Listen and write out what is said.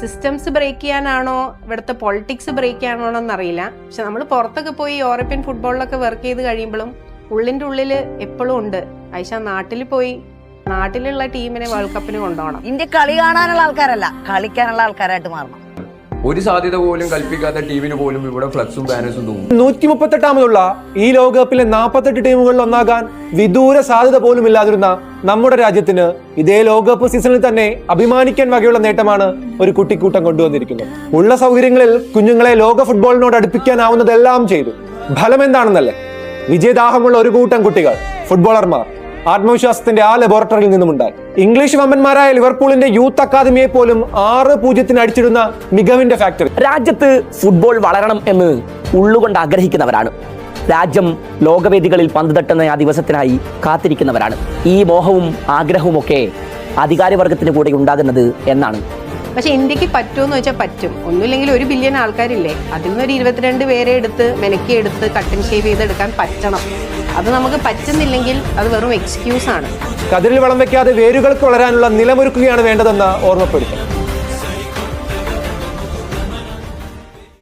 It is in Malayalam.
സിസ്റ്റംസ് ബ്രേക്ക് ചെയ്യാനാണോ ഇവിടുത്തെ പൊളിറ്റിക്സ് ബ്രേക്ക് ചെയ്യാനാണോ എന്നറിയില്ല. പക്ഷെ നമ്മൾ പുറത്തൊക്കെ പോയി യൂറോപ്യൻ ഫുട്ബോളിലൊക്കെ വർക്ക് ചെയ്ത് കഴിയുമ്പോഴും ഉള്ളിൻ്റെ ഉള്ളിൽ എപ്പോഴും ഉണ്ട് ഐഷ നാട്ടിൽ പോയി നാട്ടിലുള്ള ടീമിനെ വേൾഡ് കപ്പിന് കൊണ്ടുപോകണം. ഇന്ത്യ കളി കാണാനുള്ള ആൾക്കാരല്ല, കളിക്കാനുള്ള ആൾക്കാരായിട്ട് മാറണം. ഒരു സാധ്യത പോലും കൽപ്പിക്കാത്ത ടീമിന് പോലും ഇവിടെ ഫ്ലക്സും ബാനേഴ്സും തൂങ്ങും. 138ാമതുള്ള ഈ ലോകകപ്പിലെ 48 ടീമുകളിൽ ഒന്നാകാൻ വിദൂര സാധ്യത പോലും ഇല്ലാതിരുന്ന നമ്മുടെ രാജ്യത്തിന് ഇതേ ലോകകപ്പ് സീസണിൽ തന്നെ അഭിമാനിക്കാൻ വകയുള്ള നേട്ടമാണ് ഒരു കുട്ടിക്കൂട്ടം കൊണ്ടുവന്നിരിക്കുന്നത്. ഉള്ള സൗകര്യങ്ങളിൽ കുഞ്ഞുങ്ങളെ ലോക ഫുട്ബോളിനോട് അടുപ്പിക്കാനാവുന്നതെല്ലാം ചെയ്തു. ഫലം എന്താണെന്നല്ലേ? വിജയദാഹമുള്ള ഒരു കൂട്ടം കുട്ടികൾ, ഫുട്ബോളർമാർ ആത്മവിശ്വാസത്തിന്റെ ആ ലബോറട്ടറിയിൽ നിന്നുമുണ്ടായി. ഇംഗ്ലീഷ് വമ്പന്മാരായ ലിവർപൂളിന്റെ യൂത്ത് അക്കാദമിയെ പോലും 6-0 അടിച്ചിടുന്ന മികവിന്റെ ഫാക്ടറി. രാജ്യത്ത് ഫുട്ബോൾ വളരണം എന്ന് ഉള്ളുകൊണ്ട് ആഗ്രഹിക്കുന്നവരാണ്. രാജ്യം ലോകവേദികളിൽ പന്ത് തട്ടുന്ന ആ ദിവസത്തിനായി കാത്തിരിക്കുന്നവരാണ്. ഈ മോഹവും ആഗ്രഹവും ഒക്കെ അധികാരവർഗത്തിന് കൂടെ ഉണ്ടാകുന്നത് എന്നാണ്. പക്ഷെ ഇന്ത്യക്ക് പറ്റുമെന്ന് വെച്ചാൽ പറ്റും. ഒന്നുമില്ലെങ്കിൽ 1 ബില്യൺ ആൾക്കാരില്ലേ, അതിൽ നിന്നൊരു 22 പേരെ എടുത്ത് മെനക്കിയെടുത്ത് കട്ടൻ ഷേവ് ചെയ്തെടുക്കാൻ പറ്റണം. അത് നമുക്ക് പറ്റുന്നില്ലെങ്കിൽ അത് വെറും എക്സ്ക്യൂസ് ആണ്. കതിരിൽ വളം വെക്കാതെ വേരുകൾക്ക് വളരാനുള്ള നിലമൊരുക്കുകയാണ് വേണ്ടതെന്ന് ഓർമ്മപ്പെടുത്തും.